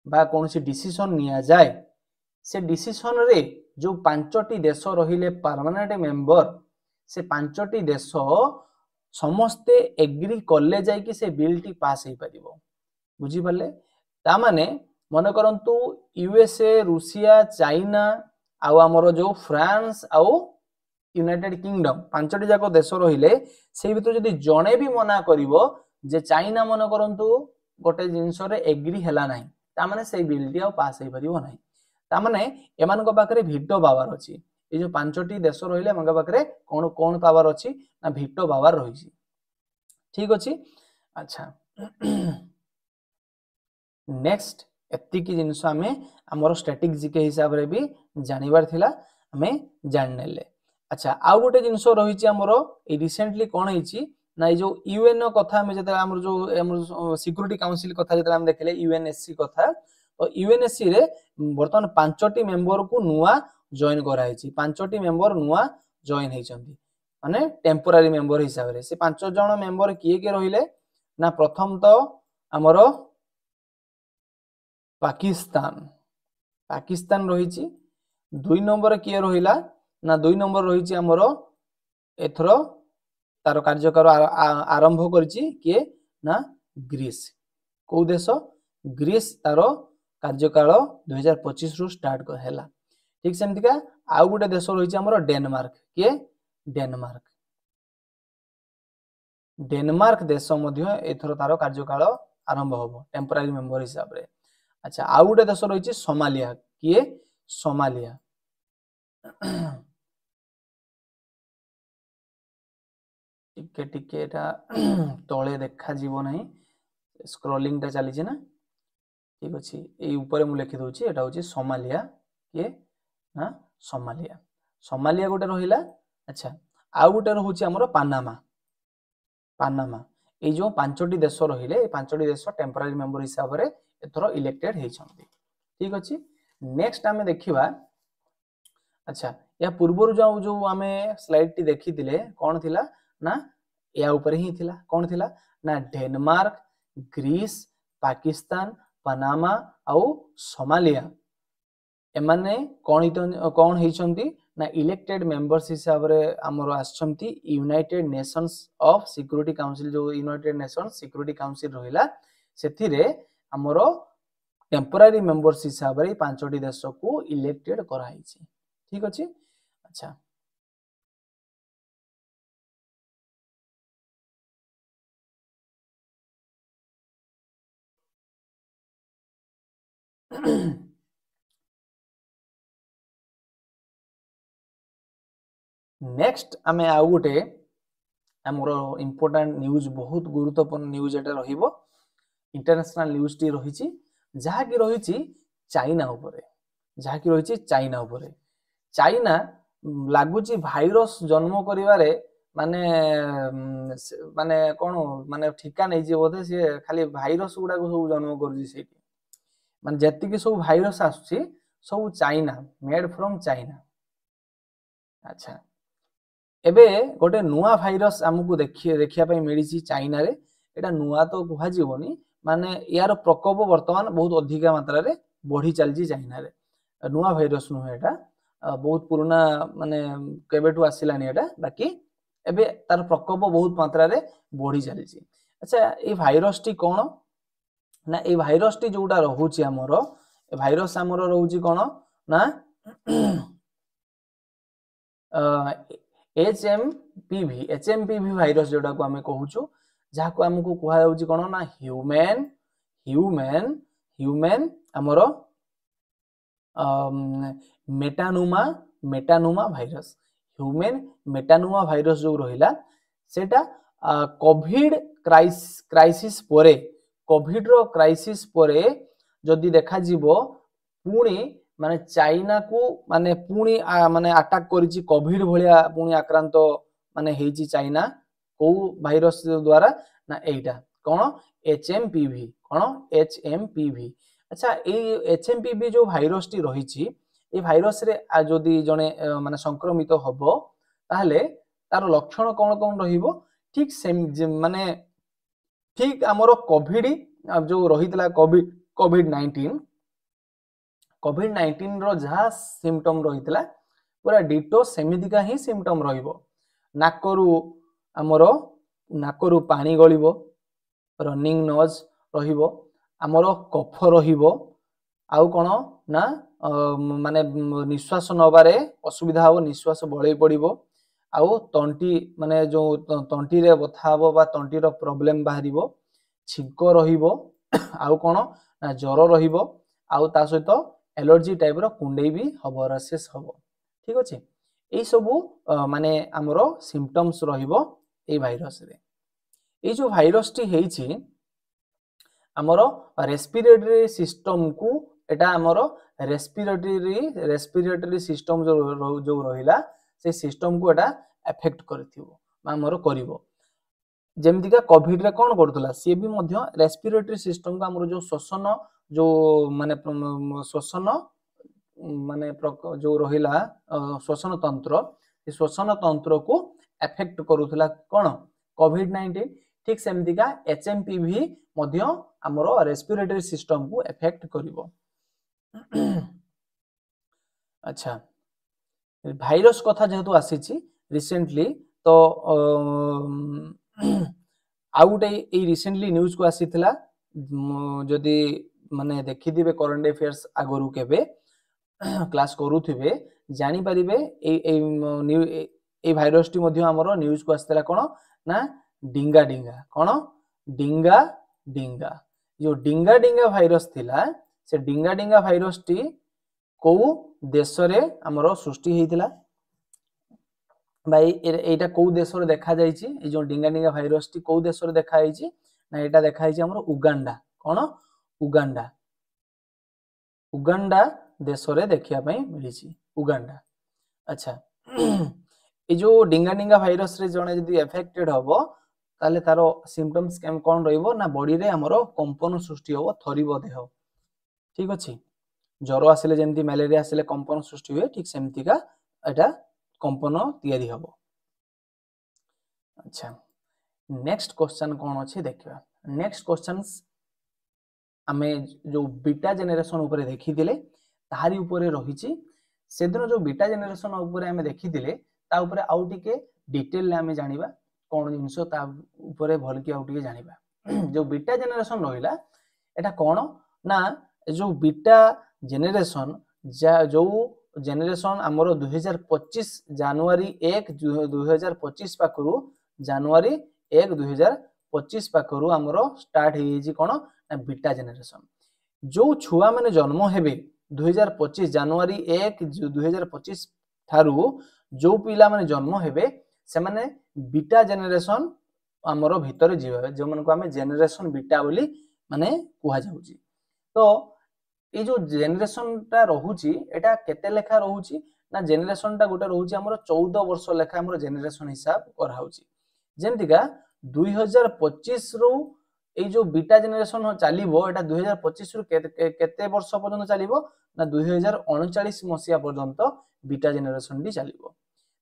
बा कोनोसी डिसीजन निया जाए से डिसीजन रे जो 5टी देश रहिले परमानेंट मेंबर से 5टी देश समस्ते एग्री करले जाय कि से बिल टी पास हे परिबो बुझी परले ता माने मन करंतु यूएसए रूसिया चाइना आउ हमरो जो फ्रांस आउ यूनाइटेड किंगडम 5टी जाको देश रहिले से भीतर जदी जणे भी मना करिवो जे चाइना मन करंतु गोटे जिंस रे एग्री हला नाही ता माने से बिल टी आ पास हे परिबो नाही ता माने एमान को पाखरे वीटो पावर अछि ए जो 5टी देश रहिले मंगा पाखरे कोन कोन पावर अछि ना वीटो पावर रहिछि ठीक अछि अच्छा नेक्स्ट एति की जिंस हमें हमर स्ट्रैटेजी के हिसाब रे भी जानिबार थिला हमें जान नेले अच्छा आउ गोटे जिंस रहिछि हमर ए रिसेंटली कोन हिछि ना जो यूएन कथा में जते हमर जो हमर सिक्यूरिटी काउंसिल कथा जते हम देखले यूएनएससी कथा तो यूएनएससी रे वर्तमान 5टी मेंबर को नुआ जॉइन कराइछि 5टी मेंबर नुआ जॉइन हेचंती माने टेम्पोरारी मेंबर हिसाब रे से 5 जण मेंबर किए के रहिले ना प्रथम तो हमर पाकिस्तान रहिछि 2 नंबर किए रहिला ना 2 नंबर रहिछि हमर एथरो तार कार्यकाल आरंभ करछि के ना ग्रीस को देश ग्रीस तार कार्यकाल 2025 रु स्टार्ट हैला ठीक सेमतिका आउ गोटे देश रहिछि हमर डेनमार्क के डेनमार्क देश मध्य एथरो तार कार्यकाल आरंभ होबो टेम्पोरारी मेंबर हिसाब रे अच्छा आउ गोटे देश रहिछि सोमालिया के सोमालिया टिके एटा तळे देखा जीवो नाही स्क्रॉलिंग टा चली ना ठीक अछि ए ऊपर मु लिखि दोछि एटा होछि सोमालिया के ना सोमालिया सोमालिया गोटे रहिला अच्छा आउ गोटे रहउची हमरो पानामा पानामा ए जो पांचटी देश रहिले ए पांचटी देश टेम्पररी मेंबर हिसाब रे एथरो इलेक्टेड हेइछंती ठीक अछि नेक्स्ट आमे देखिबा अच्छा या पूर्वरु जो आमे स्लाइड टी देखिथिले कोन थिला ना या ऊपर ही थिला कोन थिला ना डेनमार्क ग्रीस पाकिस्तान पनामा आउ सोमालिया एमाने कोन हेइछंती ना इलेक्टेड मेंबर्स हिसाब रे हमरो आछंती united nations of security council जो यूनाइटेड नेशंस सिक्योरिटी काउंसिल रहिला सेथिरे हमरो टेम्पररी मेंबर्स हिसाब रे पांचटी देश को इलेक्टेड कराइछि ठीक अछि अच्छा नेक्स्ट आमे आ गुटे हमरो इंपोर्टेंट न्यूज बहुत गुरुत्वपूर्ण न्यूज एटा रहिबो इंटरनेशनल न्यूज टी रहिछि जहा कि रहिछि चाइना ऊपर जहा कि रहिछि चाइना ऊपर चाइना लागुची भाइरस जन्म करिवारे माने माने कोन माने ठिका नै जे बोधे से खाली भाइरस गुडा को सब जन्म करछि सेठी माने जति कि सब भाइरस आछी सब चाइना मेड फ्रॉम चाइना अच्छा एबे गोटे नुआ भाइरस हमकु देखिया पई मिलिछि चाइना रे एटा नुआ तो कुहा जीवनी माने यार प्रकोप वर्तमान बहुत अधिक मात्रा रे बढ़ी चलछि चाइना रे नुआ भाइरस नु एटा बहुत पुराना माने केबेटु आसिलानी एटा बाकी एबे तार प्रकोप बहुत मात्रा रे बढ़ी चलछि अच्छा ए भाइरस टी कोन ना ए भाइरस टी जोटा रहउछि हमरो ए भाइरस हमरो रहउछि कोन ना एचएमपीवी भाइरस जोटा को आमे कहूछु जहा को हमकु कुहा जाउछि कोन ना ह्यूमन हमरो मेटानुमा भाइरस ह्यूमन मेटानुमा भाइरस जो रहिला सेटा कोविड क्राइसिस परे कोविड रो क्राइसिस परे जदि देखा जीवो पुणी माने चाइना को माने पुणी माने अटैक करिछि कोविड भलिया पुणी आक्रांत माने हेइछि चाइना को भाइरस द्वारा ना एटा कोन एचएमपीवी अच्छा ए एचएमपीवी जो भाइरस टी रहिछि ए भाइरस रे जदि जने माने संक्रमित होबो ताहले तार लक्षण कोन कोन रहिबो ठीक सेम माने ठीक हमरो कोविड जो रहितला कोविड 19 रो जहा सिम्पटम रहितला पूरा डिटो सेमितिका ही सिम्पटम रहिबो नाकरू पानी गलिबो रनिंग नोज रहिबो हमरो कफ रहिबो आउ कोन ना माने निश्वास नबारे असुविधा हो निश्वास बळै पड़िबो आउ तंटी माने जो तंटी रे बथा हो बा तंटी रो प्रॉब्लम बाहरिबो छिंक रहिबो आउ कोन ना ज्वर रहिबो आउ ता सहित एलर्जी टाइप रो कुंडे भी हबो रसेस हबो ठीक अछि ए सब माने हमरो सिम्पटम्स रहिबो ए भाइरस रे ए जो भाइरस टी हेइछि हमरो रेस्पिरेटरी सिस्टम को एटा हमरो रेस्पिरेटरी सिस्टम जो रहिला से सिस्टम को एटा अफेक्ट करथिबो हमरो करिवो जेमतिका कोविड रे कोन करथला से भी मध्य रेस्पिरेटरी सिस्टम का हमरो जो श्वसन जो माने श्वसन माने जो रहिला श्वसन तंत्र को अफेक्ट करूथला कोन कोविड 19 ठीक सेमतिका एचएमपीवी मध्य हमरो रेस्पिरेटरी सिस्टम को अफेक्ट करिवो अच्छा भाइरस कथा जेहेतु आसीछि रिसेंटली तो आउ गोटे ए रिसेंटली न्यूज को आसीथिला जदि माने देखि दिबे करंट अफेयर्स आगरु केबे क्लास करूथिबे जानि परिबे ए भाइरस टी मध्य हमरो न्यूज को आस्तेला कोन ना डिंगा जो डिंगा भाइरस थिला से डिंगा भाइरस टी को देश रे हमरो सृष्टि हेइतिला भाई एटा को देश रे देखा जाईची ए जो डिंगा भाइरस टी को देश रे देखा जाईची ना एटा देखा जाईची हमरो उगांडा कोन उगांडा देश रे देखिया पई मिलिछि उगांडा। अच्छा ए जो डिंगा डिंगा भाइरस रे जणे जदी एफेक्टेड हबो ताले तारो सिम्पटम्स कोन रहइबो ना बॉडी रे हमरो कंपन सृष्टि हबो थरिबो देह ठीक अछि ज्वर आसिले जेमती मलेरिया आसिले कंपन सृष्टि हुए ठीक सेमती का एटा कंपन तयारी हबो। अच्छा नेक्स्ट क्वेश्चन कोन अछि देखिबा नेक्स्ट क्वेश्चंस आमे जो बीटा जनरेशन ऊपर देखि दिले ताहारी ऊपर रहिछि से दिन जो बीटा जनरेशन ऊपर आमे देखि दिले ता ऊपर आउ टिके डिटेल आमे जानिबा कोन जिंसो ता ऊपर भल कि आउ टिके जानिबा जो बीटा जनरेशन रहिला एटा कोन ना जो बीटा जनरेशन जो जनरेशन हमरो 2025 जनवरी 1 2025 पाखरु जनवरी 1 2025 पाखरु हमरो स्टार्ट हे जी कोन ना बीटा जनरेशन जो छुआ माने जन्म हेबे 2025 जनवरी 1 2025 थारु जो पिला माने जन्म हेबे से माने बीटा जनरेशन हमरो भीतर जीवे जो मन को हमें जनरेशन बीटा बोली माने कुहा जाउची। तो ये जो जनरेशन टा रहुची एटा केते लेखा रहुची ना जनरेशन टा गोटे रहुची हमरो 14 वर्ष लेखा हमरो जनरेशन हिसाब कराउची जेमतिका 2025 रु ए जो बीटा जनरेशन चलिबो एटा 2025 रु केते वर्ष पर्यंत चलिबो ना 2039 मसिया पर्यंत बीटा जनरेशन डी चलिबो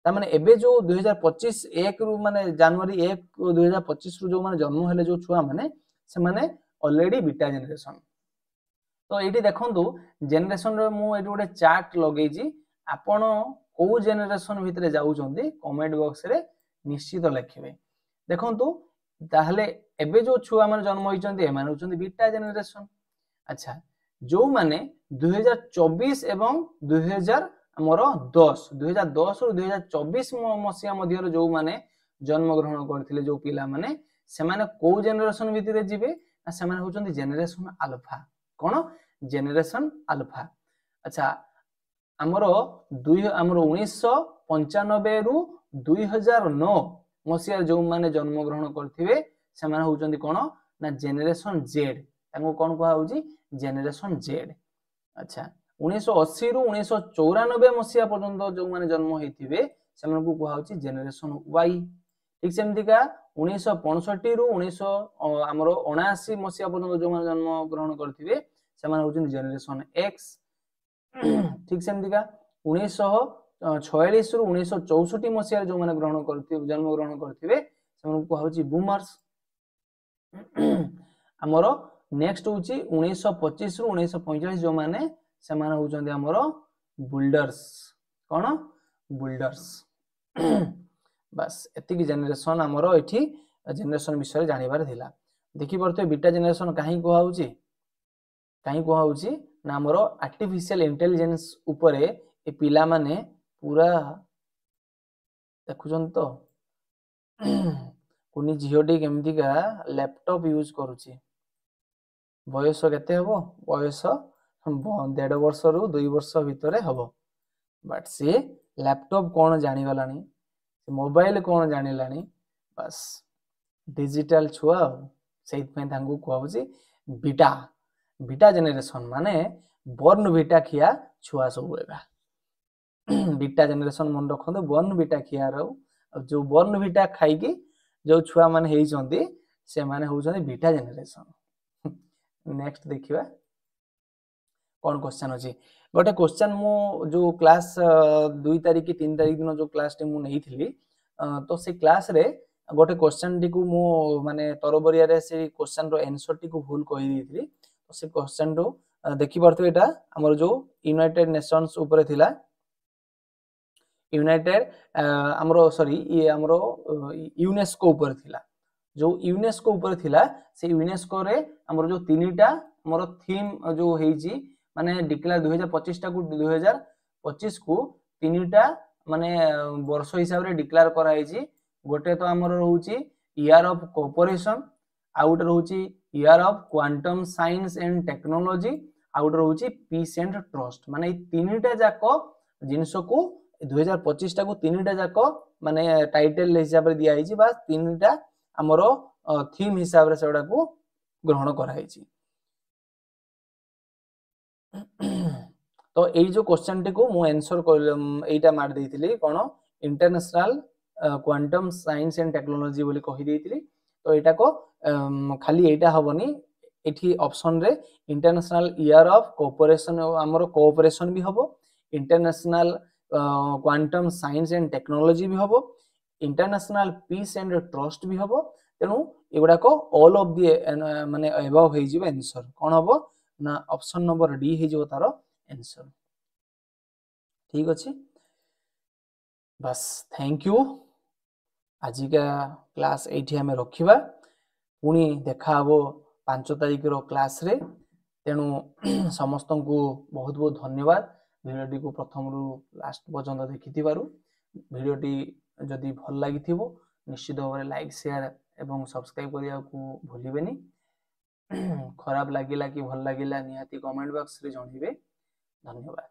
ता माने एबे जो 2025 1 रु माने जनवरी 1 2025 रु जो माने जन्म हेले जो छुआ माने से माने ऑलरेडी बीटा जनरेशन। तो एटी देखंतु जनरेशन रे मु एटी गोटे चार्ट लगेई जी आपण को जनरेशन भितरे जाउचंदी कमेंट बॉक्स रे निश्चित लिखिबे देखंतु ताहले एबे जो छुआ माने जन्म होइचंदी एमान होचंदी बीटा जनरेशन। अच्छा जो माने 2024 एवं 2010 2010 रु 2024 मसिया मध्य जो माने जन्म ग्रहण करथिले जो पिला माने से माने को जनरेशन भितरे जिवे ना से माने होचंदी जनरेशन अल्फा कोन जनरेशन अल्फा। अच्छा हमरो 1995 रु 2009 मसिया जो माने जन्म ग्रहण करथिबे से माने होचंदी कोन ना जनरेशन जेड ताको कोन कहआ होची जनरेशन जेड। अच्छा 1980 रु 1994 मसिया पर्यंत जो माने जन्म होइथिबे से माने को कहआ होची जनरेशन वाई ठीक सेमति का 1965 रु 1979 मसिया पर्यंत जो माने जन्म ग्रहण करथिबे से माने होचंदी जनरेशन एक्स ठीक सेमति का 1946 रु 1964 मसिया जो माने ग्रहण करथिबे जन्म ग्रहण करथिबे से माने को कहआ होची बूमर्स। हमरो नेक्स्ट होची 1925 रु 1945 जो माने से माने होचंदी हमरो बुल्डर्स कोन बुल्डर्स। बस एति की जनरेशन हमरो एठी जनरेशन विषय जानिबार थिला देखि परते बीटा जनरेशन काहे को होउची ना हमरो आर्टिफिशियल इंटेलिजेंस ऊपरे ए पिला माने पूरा देखुछन तो कुनी झियोटी केमती का लैपटॉप यूज करूची बयस केते हबो बयस 1.5 वर्ष रु 2 वर्ष भितरे हबो बट से लैपटॉप कोन जानि गलानी मोबाइल कोन जानिलानी बस डिजिटल छुआ सेइत पे तांगु कहउची बीटा बीटा जनरेशन माने बर्न बीटा खिया छुआ सब एबा बीटा जनरेशन मन रखंदो बर्न बीटा खिया रो जो बर्न बीटा खाई की जो छुआ माने हेई चंदी से माने होउचंदी बीटा जनरेशन। नेक्स्ट देखिबा कोन क्वेश्चन अछि गोटे क्वेश्चन मु जो क्लास 2 तारिख की 3 तारिख दिन जो क्लास टे मु नेइथिली तो से क्लास रे गोटे क्वेश्चन टी को मु माने तरबरिया रे से क्वेश्चन रो आंसर टी को भूल कहि देइथिली तो से क्वेश्चन रो देखि परथबे एटा हमर जो यूनाइटेड नेशंस ऊपर थिला यूनाइटेड हमरो सॉरी ये हमरो यूनेस्को ऊपर थिला जो यूनेस्को ऊपर थिला से यूनेस्को रे हमरो जो तीनटा हमरो थीम जो हेजी माने डिक्लेयर 2025 टा को 2025 को तीनटा माने वर्ष हिसाब रे डिक्लेयर करा हेजी गोटे तो हमरो रहउची ईयर ऑफ कोऑपरेशन आउट रहउची year of quantum science and technology आउट रहउची पीस एंड ट्रस्ट माने तीनटा जाको जिंसो को 2025 टा को तीनटा जाको माने टाइटल हिसाब रे दिया हेजी बा तीनटा हमरो थीम हिसाब रे सेडा को ग्रहण करा हेजी। तो एई जो क्वेश्चन टी को मु आंसर एटा मार देइतिली कोन international quantum science and technology बोली कहि देइतिली तो एटा को खाली एटा हबनी एठी ऑप्शन रे इंटरनेशनल ईयर ऑफ कोऑपरेशन हमरो कोऑपरेशन भी हबो international quantum science and technology भी हबो इंटरनेशनल पीस एंड ट्रस्ट भी हबो तेनु एगुडा को ऑल ऑफ दी माने अबव हे जिवो आंसर कोन हबो ना ऑप्शन नंबर डी हे जिवो तारो आंसर ठीक अछि बस थैंक यू आज का क्लास एठी हमें रखिबा पुणी देखा हबो 5 तारिख रो क्लास रे तेनु समस्त को बहुत बहुत धन्यवाद वीडियो को प्रथम रु लास्ट पर्यंत देखिथिबारु वीडियोटी जदि भल लागिथिबो निश्चित भाव लाइक शेयर एवं सब्सक्राइब करिया को भूलिबेनी खराब लागिला कि भल लागिला निहाती कमेंट बॉक्स रे जणिबे धन्यवाद।